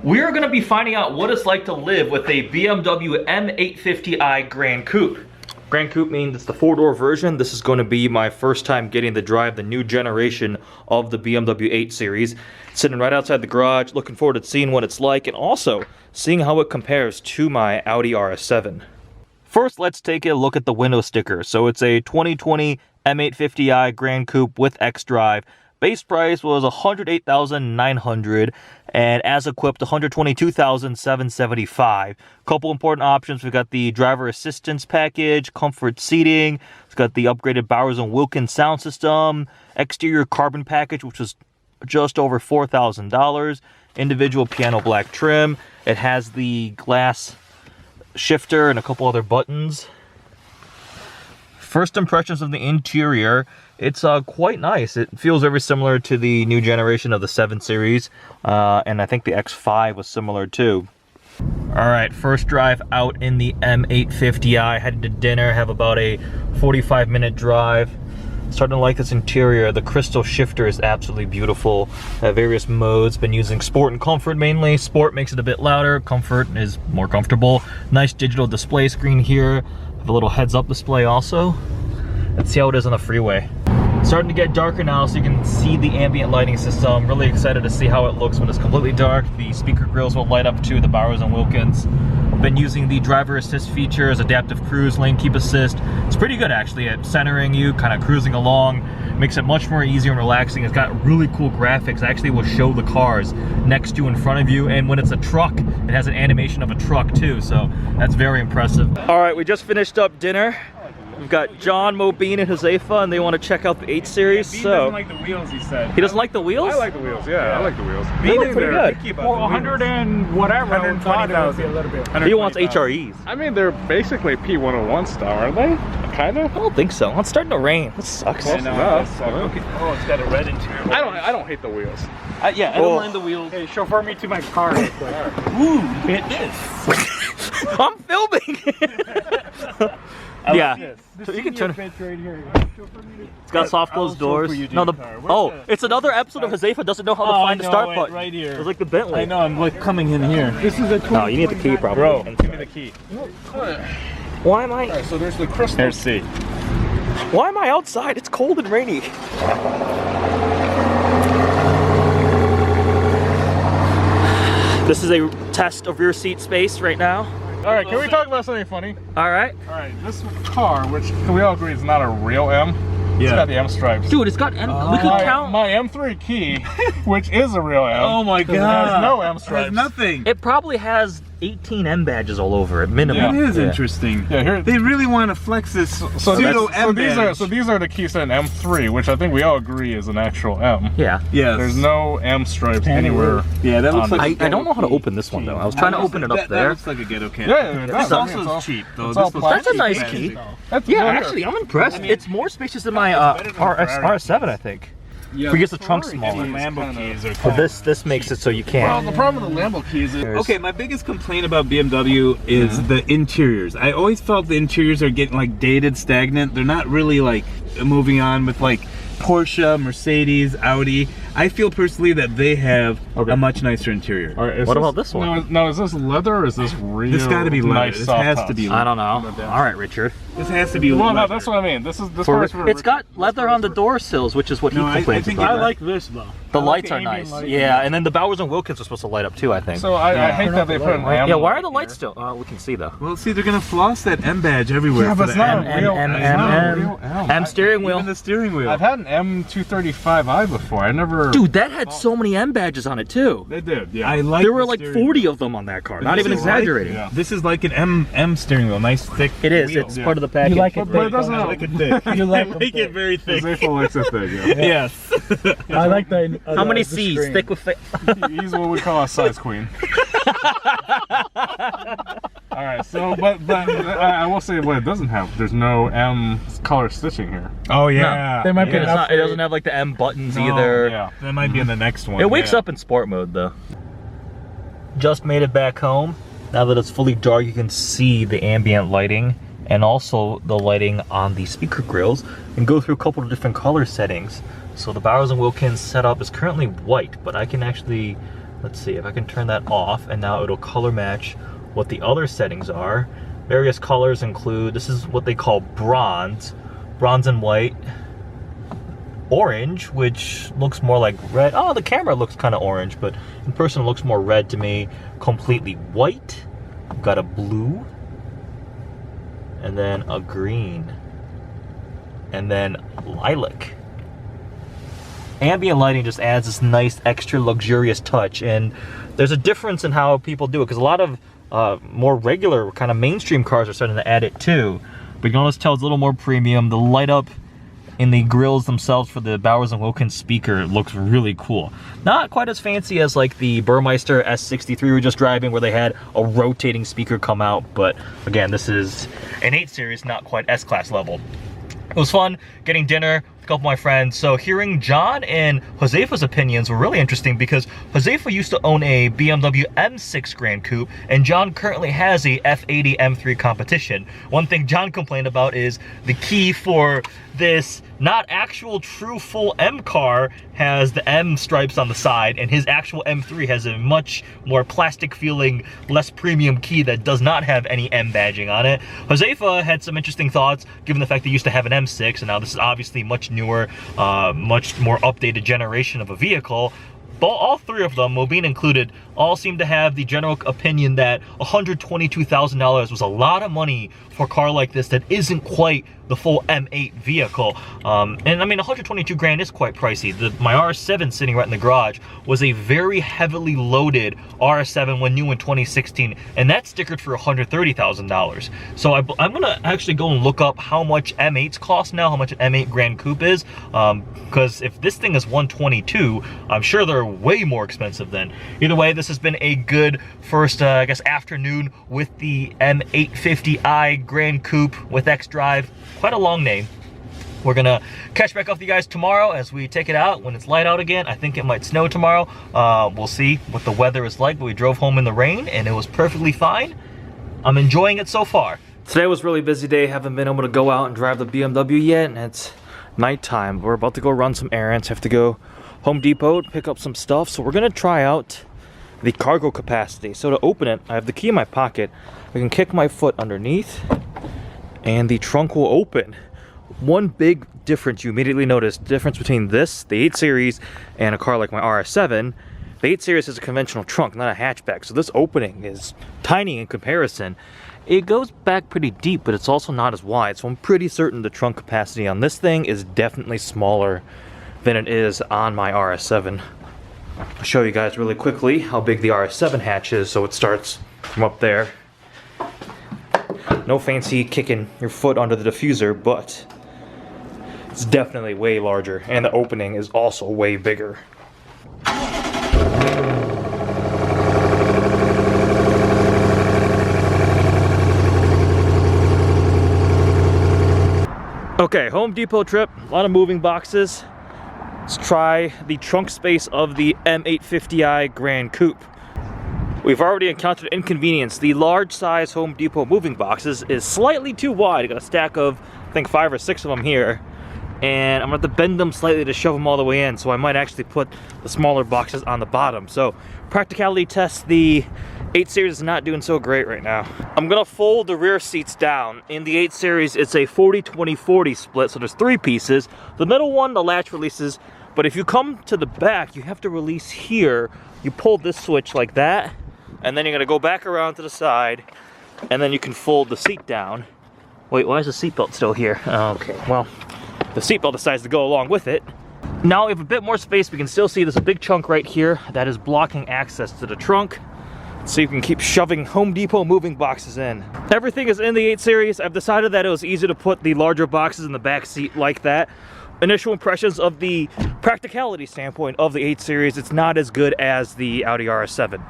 We're going to be finding out what it's like to live with a BMW M850i Gran Coupe. Gran Coupe means it's the four-door version. This is going to be my first time getting to drive the new generation of the BMW 8 Series. Sitting right outside the garage, looking forward to seeing what it's like and also seeing how it compares to my Audi RS7. First, let's take a look at the window sticker. So it's a 2020 M850i Gran Coupe with xDrive. Base price was $108,900 and as equipped $122,775. Couple important options. We've got the driver assistance package, comfort seating. It's got the upgraded Bowers & Wilkins sound system, exterior carbon package, which was just over $4,000. Individual piano black trim. It has the glass shifter and a couple other buttons. First impressions of the interior, it's quite nice. It feels very similar to the new generation of the 7 Series, and I think the X5 was similar too. Alright, first drive out in the M850i, headed to dinner, have about a 45-minute drive. Starting to like this interior. The crystal shifter is absolutely beautiful. Various modes, been using sport and comfort mainly. Sport makes it a bit louder, comfort is more comfortable. Nice digital display screen here. Have a little heads-up display also. Let's see how it is on the freeway. It's starting to get darker now, so you can see the ambient lighting system. Really excited to see how it looks when it's completely dark. The speaker grills will light up too, the Bowers & Wilkins. Been using the driver assist features, adaptive cruise, lane keep assist. It's pretty good actually at centering you, kind of cruising along. Makes it much more easier and relaxing. It's got really cool graphics. Actually will show the cars next to in front of you, and when it's a truck, it has an animation of a truck too, so that's very impressive. All right, we just finished up dinner. We've got John, Mobeen, and Josefa, and they want to check out the 8 Series. He doesn't like the wheels, he said. He doesn't like the wheels? I like the wheels, yeah. I like the wheels. They look pretty good. Well, 100 and whatever. 120,000. A little bit. He wants HREs. I mean, they're basically P101 style, aren't they? Kind of. I don't think so. It's starting to rain. This sucks. Close enough. Okay. Oh, it's got a red interior. I don't hate the wheels. Yeah, I don't mind the wheels. Hey, chauffeur me to my car. Ooh, bitch. I'm filming. Yeah, so you can turn it. Right here. It's got soft closed doors. No, it's another episode of Josefa doesn't know how to find the start button. Right here. It's like the Bentley. I know, I'm like coming in here. This is a No, you need the key probably. Bro, give me the key. Why am I? Alright, so there's the crystal. Here's C. Why am I outside? It's cold and rainy. This is a test of rear seat space right now. Alright, can we talk about something funny? Alright. Alright, this car, which we all agree is not a real M. Yeah. It's got the M stripes. Dude, it's got M. We can count. My M3 key, which is a real M. Oh my god. It has no M stripes. It has nothing. It probably has 18 M badges all over it, minimum. It is interesting. Yeah, here they really want to flex this pseudo M badge. So these are the keys to an M3, which I think we all agree is an actual M. Yeah. Yes. There's no M stripes anywhere. Yeah, that looks like I don't know how to open this one though. I was trying to open it up there. That looks like a ghetto can. Yeah, This also is cheap though. That's a nice key. Yeah, actually, I'm impressed. I mean, it's more spacious than my RS7, I think. Yeah, we get the trunk smaller. Lambo keys are cool. This makes it so you can't. Well, the problem with the Lambo keys is... Okay, my biggest complaint about BMW is the interiors. I always felt the interiors are getting like dated, stagnant. They're not really like moving on with like Porsche, Mercedes, Audi. I feel personally that they have a much nicer interior. Right, what about this one? Now, is this leather or is this real? This got to be leather. Nice this has to be leather. I don't know. All right, Richard. This has to be leather. Well, no, that's what I mean. This part's for it's got leather on the door sills, which is what he complains about. I like this though. The lights are nice. Yeah, and then the Bowers & Wilkins are supposed to light up too, I think. So I hate that they put an M. Yeah, why are the lights still? We can see though. Well, see, they're gonna floss that M badge everywhere. Yeah, but it's not a real M steering wheel. Even the steering wheel. I've had an M235i before. I never. Dude, that had so many M badges on it too. They did. Yeah. There were like 40 of them on that car. Not even exaggerating. This is like an M steering wheel. Nice thick. It is. It's part of the package. You like it, but it doesn't like it thick. You like make it very thick. Josefa likes it thick. Yeah. Yes. I like the. How many C's? Thick with thick. He's what we call a size queen. All right. So, but I will say what it doesn't have. There's no M color stitching here. Oh yeah. There might be it doesn't have like the M buttons either. Yeah. That might be in the next one. It wakes up in sport mode though. Just made it back home. Now that it's fully dark, you can see the ambient lighting and also the lighting on the speaker grills, and go through a couple of different color settings. So the Bowers & Wilkins setup is currently white, but I can actually Let's see if I can turn that off, and now it'll color match what the other settings are. Various colors include, this is what they call bronze and white, orange, which looks more like red. Oh, the camera looks kind of orange, but in person it looks more red to me. Completely white. We've got a blue, and then a green, and then lilac. Ambient lighting just adds this nice extra luxurious touch, and there's a difference in how people do it, because a lot of more regular kind of mainstream cars are starting to add it too. But you can always tell it's a little more premium. The light up in the grills themselves for the Bowers and Wilkins speaker looks really cool. Not quite as fancy as like the Burmeister S63 we were just driving, where they had a rotating speaker come out, but again, this is an 8 Series, not quite S-Class level. It was fun getting dinner with a couple of my friends. So hearing John and Josefa's opinions were really interesting, because Josefa used to own a BMW M6 Gran Coupe, and John currently has a F80 M3 competition. One thing John complained about is the key for this not actual true full M car has the M stripes on the side, and his actual M3 has a much more plastic feeling, less premium key that does not have any M badging on it. Josefa had some interesting thoughts, given the fact they used to have an M6, and now this is obviously much newer, much more updated generation of a vehicle. But all three of them, Mobeen included, all seem to have the general opinion that $122,000 was a lot of money for a car like this that isn't quite the full M8 vehicle. And I mean, 122 grand is quite pricey. My RS7 sitting right in the garage was a very heavily loaded RS7 when new in 2016, and that's stickered for $130,000. So I'm gonna actually go and look up how much M8s cost now, how much an M8 Gran Coupe is, because if this thing is 122, I'm sure they're way more expensive then. Either way, this has been a good first, I guess, afternoon with the M850i Gran Coupe with xDrive. Quite a long name. We're gonna catch back up with you guys tomorrow as we take it out when it's light out again. I think it might snow tomorrow. We'll see what the weather is like, but we drove home in the rain and it was perfectly fine. I'm enjoying it so far. Today was a really busy day. Haven't been able to go out and drive the BMW yet, and it's nighttime. We're about to go run some errands. Have to go Home Depot to pick up some stuff, so we're gonna try out the cargo capacity. So to open it, I have the key in my pocket. I can kick my foot underneath and the trunk will open. One big difference you immediately notice, the difference between this, the 8 Series, and a car like my RS7. The 8 Series is a conventional trunk, not a hatchback, so this opening is tiny in comparison. It goes back pretty deep, but it's also not as wide, so I'm pretty certain the trunk capacity on this thing is definitely smaller than it is on my RS7. I'll show you guys really quickly how big the RS7 hatch is. So it starts from up there. No fancy kicking your foot under the diffuser, but it's definitely way larger, and the opening is also way bigger. Okay, Home Depot trip, a lot of moving boxes. Let's try the trunk space of the M850i Gran Coupe. We've already encountered inconvenience. The large size Home Depot moving boxes is slightly too wide. I got a stack of, I think, 5 or 6 of them here. And I'm gonna have to bend them slightly to shove them all the way in. So I might actually put the smaller boxes on the bottom. So practicality test, the 8 Series is not doing so great right now. I'm gonna fold the rear seats down. In the 8 Series, it's a 40-20-40 split, so there's 3 pieces. The middle one, the latch releases, but if you come to the back, you have to release here. You pull this switch like that, and then you're gonna go back around to the side, and then you can fold the seat down. Wait, why is the seatbelt still here? Okay, well, the seatbelt decides to go along with it. Now we have a bit more space. We can still see there's a big chunk right here that is blocking access to the trunk. So you can keep shoving Home Depot moving boxes in. Everything is in the 8 Series. I've decided that it was easier to put the larger boxes in the back seat like that. Initial impressions of the practicality standpoint of the 8 Series, it's not as good as the Audi RS7.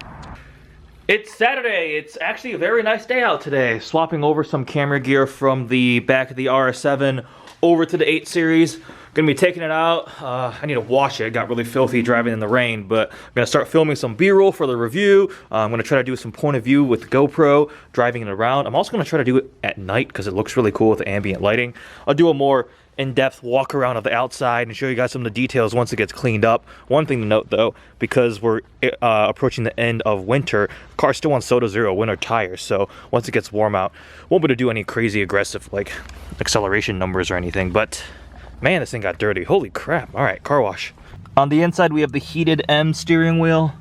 It's Saturday. It's actually a very nice day out today. Swapping over some camera gear from the back of the RS7 over to the 8 Series. Gonna be taking it out. I need to wash it. It got really filthy driving in the rain, but I'm gonna start filming some B-roll for the review. I'm gonna try to do some point of view with the GoPro, driving it around. I'm also gonna try to do it at night because it looks really cool with the ambient lighting. I'll do a more in-depth walk around of the outside and show you guys some of the details once it gets cleaned up. One thing to note though, because we're approaching the end of winter, the car's still on Soda Zero winter tires, so once it gets warm out, won't be able to do any crazy aggressive like acceleration numbers or anything. But man, this thing got dirty. Holy crap. All right, car wash. On the inside, we have the heated M steering wheel.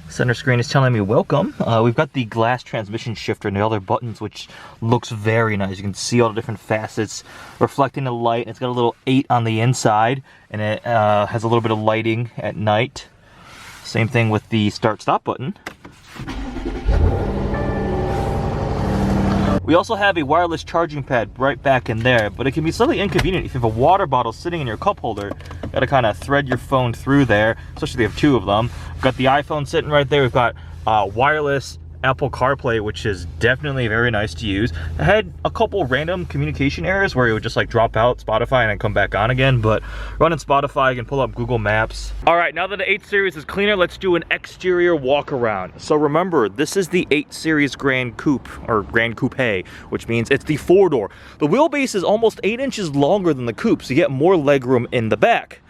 Center screen is telling me welcome. We've got the glass transmission shifter and the other buttons, which looks very nice. You can see all the different facets reflecting the light. It's got a little 8 on the inside, and it has a little bit of lighting at night. Same thing with the start-stop button. We also have a wireless charging pad right back in there, but it can be slightly inconvenient if you have a water bottle sitting in your cup holder. You gotta kind of thread your phone through there, especially if you have 2 of them. We've got the iPhone sitting right there. We've got wireless Apple CarPlay, which is definitely very nice to use. I had a couple random communication errors where it would just like drop out Spotify and then come back on again, but running Spotify, you can pull up Google Maps. All right, now that the 8 Series is cleaner, let's do an exterior walk around. So remember, this is the 8 Series Gran Coupe, or Gran Coupe, which means it's the 4-door. The wheelbase is almost 8 inches longer than the coupe, so you get more legroom in the back.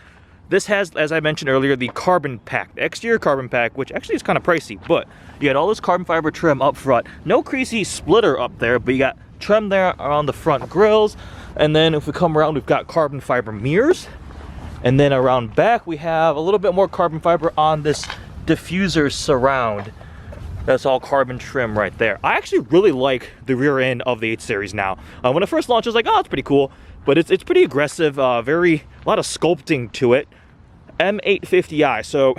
This has, as I mentioned earlier, the carbon pack, the exterior carbon pack, which actually is kind of pricey, but you got all this carbon fiber trim up front. No crazy splitter up there, but you got trim there around the front grills. And then if we come around, we've got carbon fiber mirrors. And then around back, we have a little bit more carbon fiber on this diffuser surround. That's all carbon trim right there. I actually really like the rear end of the 8 Series now. When it first launched, I was like, oh, it's pretty cool. But it's pretty aggressive, a lot of sculpting to it. M850i, so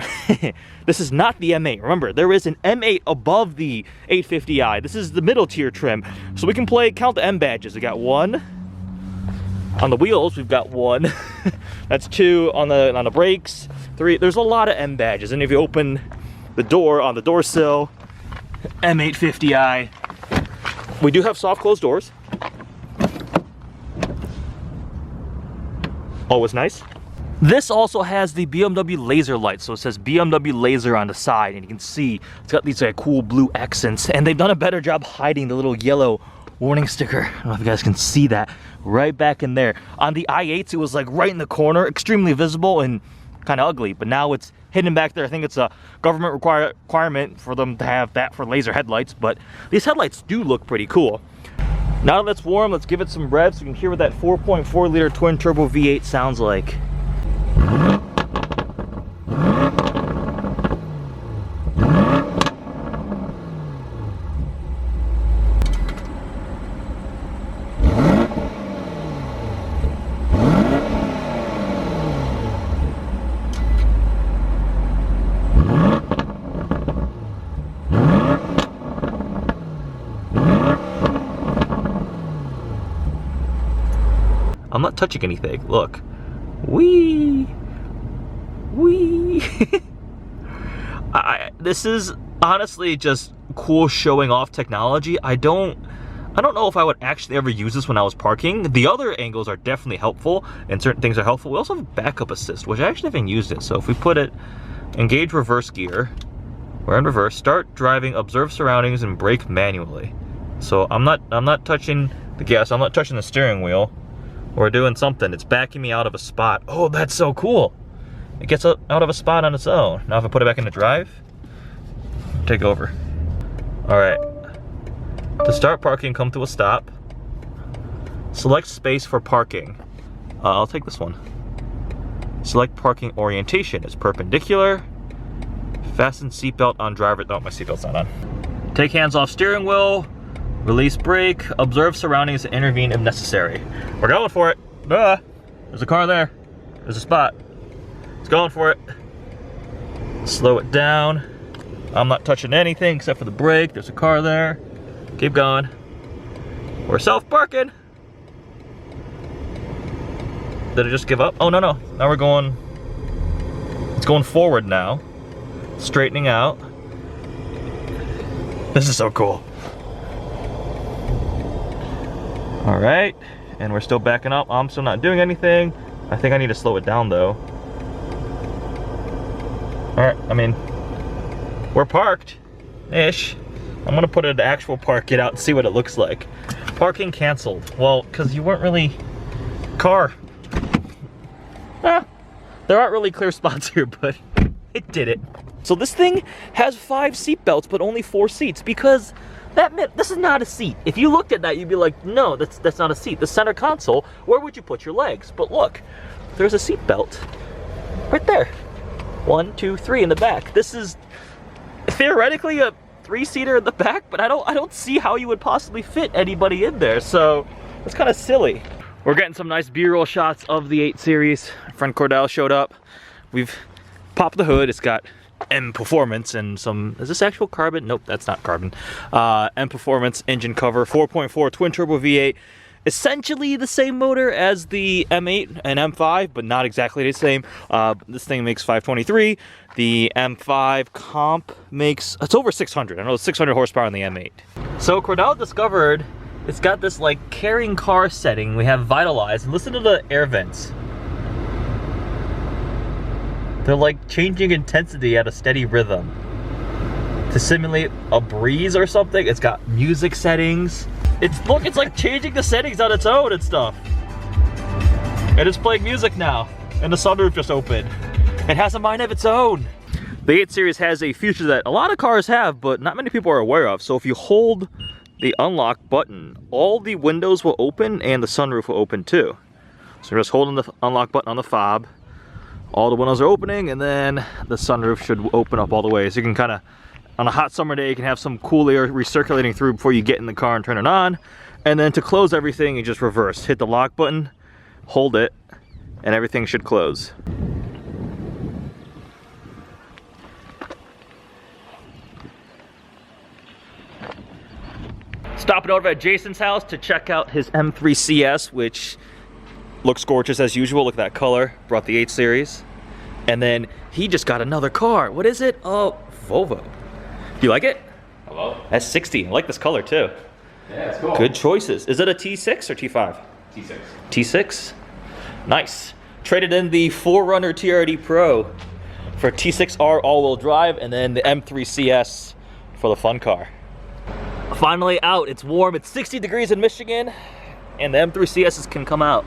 this is not the M8. Remember, there is an M8 above the 850i. This is the middle tier trim. So we can count the M badges. We got 1. On the wheels, we've got 1. That's 2 on the brakes. 3. There's a lot of M badges. And if you open the door on the door sill, M850i. We do have soft closed doors. Always nice. This also has the BMW Laser Light, so it says BMW Laser on the side, and you can see it's got these cool blue accents, and they've done a better job hiding the little yellow warning sticker. I don't know if you guys can see that right back in there. On the i8s, it was like right in the corner, extremely visible and kind of ugly, but now it's hidden back there. I think it's a government requirement for them to have that for laser headlights, but these headlights do look pretty cool. Now that it's warm, let's give it some revs so you can hear what that 4.4 liter twin turbo V8 sounds like. I'm not touching anything. Look. Wee. This is honestly just cool showing off technology. I don't know if I would actually ever use this when I was parking. The other angles are definitely helpful, and certain things are helpful. We also have backup assist, which I actually haven't used it. So if we put it, engage reverse gear, we're in reverse, start driving, observe surroundings, and brake manually. So I'm not touching the gas. I'm not touching the steering wheel. We're doing something. It's backing me out of a spot. Oh, that's so cool. It gets out of a spot on its own. Now if I put it back into drive, take over. All right. To start parking, come to a stop. Select space for parking. I'll take this one. Select parking orientation. It's perpendicular. Fasten seatbelt on driver. Oh, my seatbelt's not on. Take hands off steering wheel. Release brake. Observe surroundings and intervene if necessary. We're going for it. There's a car there. There's a spot. It's going for it. Slow it down. I'm not touching anything except for the brake. There's a car there. Keep going. We're self-parking. Did it just give up? Oh, no. Now we're going, it's going forward now. Straightening out. This is so cool. All right, and we're still backing up. I'm still not doing anything. I think I need to slow it down though. All right, I mean, we're parked-ish. I'm gonna put it in actual park, get out and see what it looks like. Parking canceled. Well, because you weren't really, car, There aren't really clear spots here, but it did it. So this thing has 5 seat belts, but only 4 seats, because this is not a seat. If you looked at that, you'd be like, no, that's not a seat. The center console, where would you put your legs? But look, there's a seat belt right there. 1, 2, 3 in the back. This is theoretically a 3-seater in the back, but I don't see how you would possibly fit anybody in there. So it's kind of silly. We're getting some nice B-roll shots of the 8 Series. Our friend Cordell showed up. We've popped the hood. It's got M Performance and some, is this actual carbon? Nope, that's not carbon. M Performance engine cover, 4.4 twin turbo V8. Essentially the same motor as the M8 and M5, but not exactly the same. This thing makes 523. The M5 comp makes, it's over 600. I know it's 600 horsepower on the M8. So Cordell discovered it's got this like carrying car setting. We have Vitalize, and listen to the air vents. They're like changing intensity at a steady rhythm to simulate a breeze or something. It's got music settings. Look, it's like changing the settings on its own and stuff. And it's playing music now. And the sunroof just opened. It has a mind of its own. The 8 Series has a feature that a lot of cars have, but not many people are aware of. So if you hold the unlock button, all the windows will open and the sunroof will open too. So you're just holding the unlock button on the fob. All the windows are opening, and then the sunroof should open up all the way. So you can kind of, on a hot summer day, you can have some cool air recirculating through before you get in the car and turn it on. And then to close everything, you just reverse. Hit the lock button, hold it, and everything should close. Stopping over at Jason's house to check out his M3 CS, which looks gorgeous as usual. Look at that color. Brought the 8 Series. And then he just got another car. What is it? Oh, Volvo. Do you like it? Hello? S60. I like this color too. Yeah, it's cool. Good choices. Is it a T6 or T5? T6. T6? Nice. Traded in the 4Runner TRD Pro for T6R all-wheel drive, and then the M3 CS for the fun car. Finally out. It's warm. It's 60 degrees in Michigan, and the M3 CSs can come out.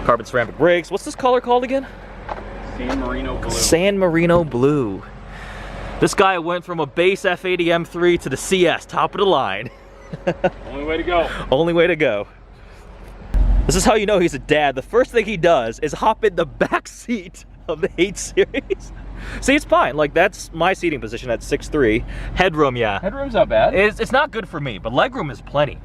Carbon ceramic brakes. What's this color called again? San Marino Blue. San Marino Blue. This guy went from a base F80 M3 to the CS, top of the line. Only way to go. Only way to go. This is how you know he's a dad. The first thing he does is hop in the back seat of the 8 Series. See, it's fine. Like, that's my seating position at 6'3". Headroom, yeah. Headroom's not bad. It's not good for me, but legroom is plenty.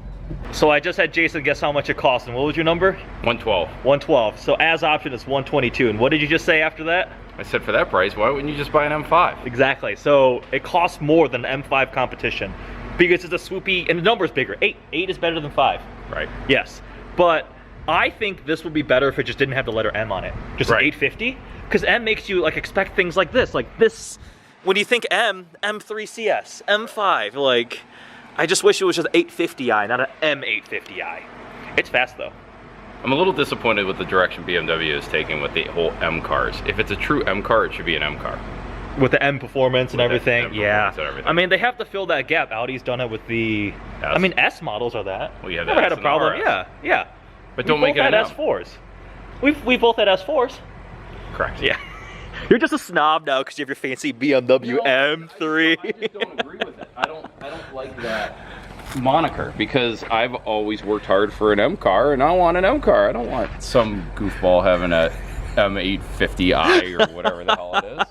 So I just had Jason guess how much it cost, and what was your number? 112. 112. So as option, it's 122. And what did you just say after that? I said for that price, why wouldn't you just buy an M5? Exactly. So it costs more than the M5 competition because it's a swoopy, and the number is bigger. 8 is better than 5. Right. Yes. But I think this would be better if it just didn't have the letter M on it. Just right. an 850. Because M makes you like expect things like this. Like this, when you think M, M3 CS, M5, like, I just wish it was just 850i, not an M850i. It's fast though. I'm a little disappointed with the direction BMW is taking with the whole M cars. If it's a true M car, it should be an M car. With the M performance and everything, M yeah. and everything. I mean, they have to fill that gap. Audi's done it with the, S? I mean, S models are that. Well, yeah, never had a S and problem. RS. Yeah. But don't make it an had M. S4s. We both had S4s. Correct. Yeah. You're just a snob now because you have your fancy BMW M3. I just don't agree with it. I don't like that moniker because I've always worked hard for an M car, and I want an M car. I don't want some goofball having a M850i or whatever the hell it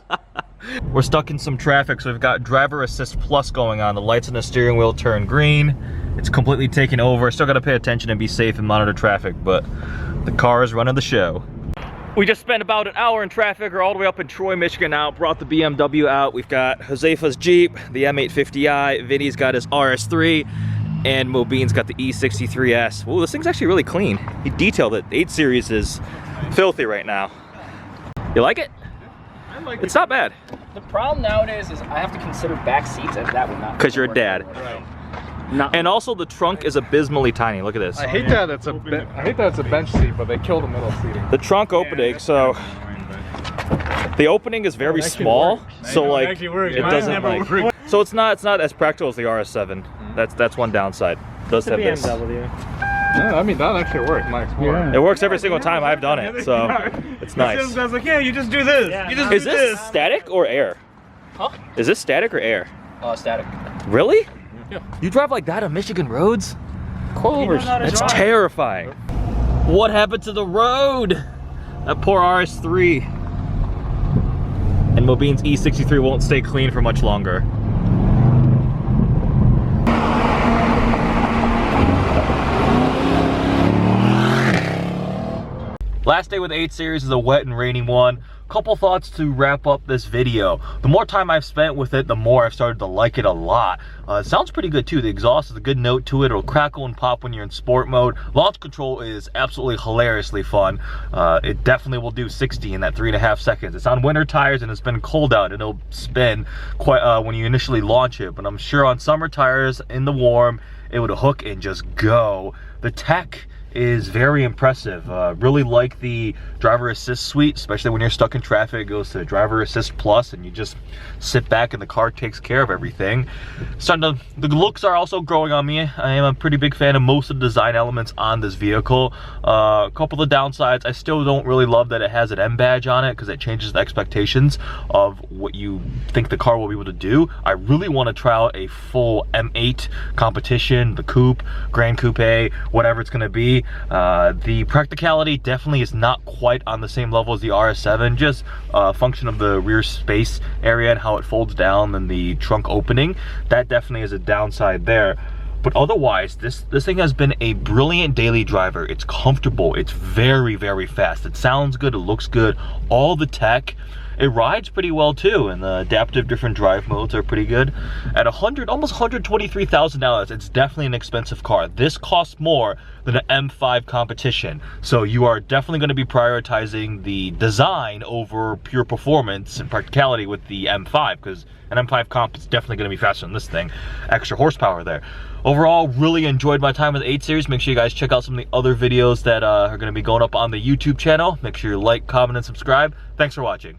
is. We're stuck in some traffic, so we've got driver assist plus going on. The lights on the steering wheel turn green. It's completely taken over. Still got to pay attention and be safe and monitor traffic, but the car is running the show. We just spent about an hour in traffic. We're all the way up in Troy, Michigan now. Brought the BMW out. We've got Josefa's Jeep, the M850i. Vinny's got his RS3, and Mobine's got the E63S. Ooh, this thing's actually really clean. He detailed it. The 8 Series is filthy right now. You like it? I like It's not bad. The problem nowadays is I have to consider back seats, and that would not. Because you're a dad. Right. Not. And also the trunk is abysmally tiny. Look at this. I hate that it's a bench seat, but they kill the middle seating. The trunk opening, so the opening is very small, so like it doesn't like. So it's not as practical as the RS7. That's one downside. It does have this. BMW. Yeah, I mean, that actually worked. My Explorer. It works every single time I've done it, so it's nice. I was like, yeah, you just do this. Yeah, you just Is do this static or air? Huh? Is this static or air? Static. Really? Yeah. You drive like that on Michigan roads? Coilovers. That's terrifying. What happened to the road? That poor RS3. And Mobine's E63 won't stay clean for much longer. Last day with the 8 Series is a wet and rainy one. Couple thoughts to wrap up this video. The more time I've spent with it, the more I've started to like it a lot. It sounds pretty good too. The exhaust is a good note to it. It'll crackle and pop when you're in sport mode. Launch control is absolutely hilariously fun. It definitely will do 60 in that 3.5 seconds. It's on winter tires and it's been cold out and it'll spin quite when you initially launch it. But I'm sure on summer tires in the warm, it would hook and just go. The tech is very impressive. Really like the driver assist suite, especially when you're stuck in traffic. It goes to driver assist plus and you just sit back and the car takes care of everything. The looks are also growing on me. I am a pretty big fan of most of the design elements on this vehicle. A couple of downsides, I still don't really love that it has an M badge on it because it changes the expectations of what you think the car will be able to do. I really want to try out a full M8 competition, the Coupe, Gran Coupe, whatever it's going to be. The practicality definitely is not quite on the same level as the RS7, just a function of the rear space area and how it folds down and the trunk opening. That definitely is a downside there. But otherwise, this thing has been a brilliant daily driver. It's comfortable, it's very, very fast. It sounds good, it looks good, all the tech. It rides pretty well too, and the adaptive different drive modes are pretty good. At almost $123,000, it's definitely an expensive car. This costs more than an M5 competition, so you are definitely going to be prioritizing the design over pure performance and practicality with the M5, because an M5 comp is definitely going to be faster than this thing. Extra horsepower there. Overall, really enjoyed my time with the 8 Series. Make sure you guys check out some of the other videos that are going to be going up on the YouTube channel. Make sure you like, comment, and subscribe. Thanks for watching.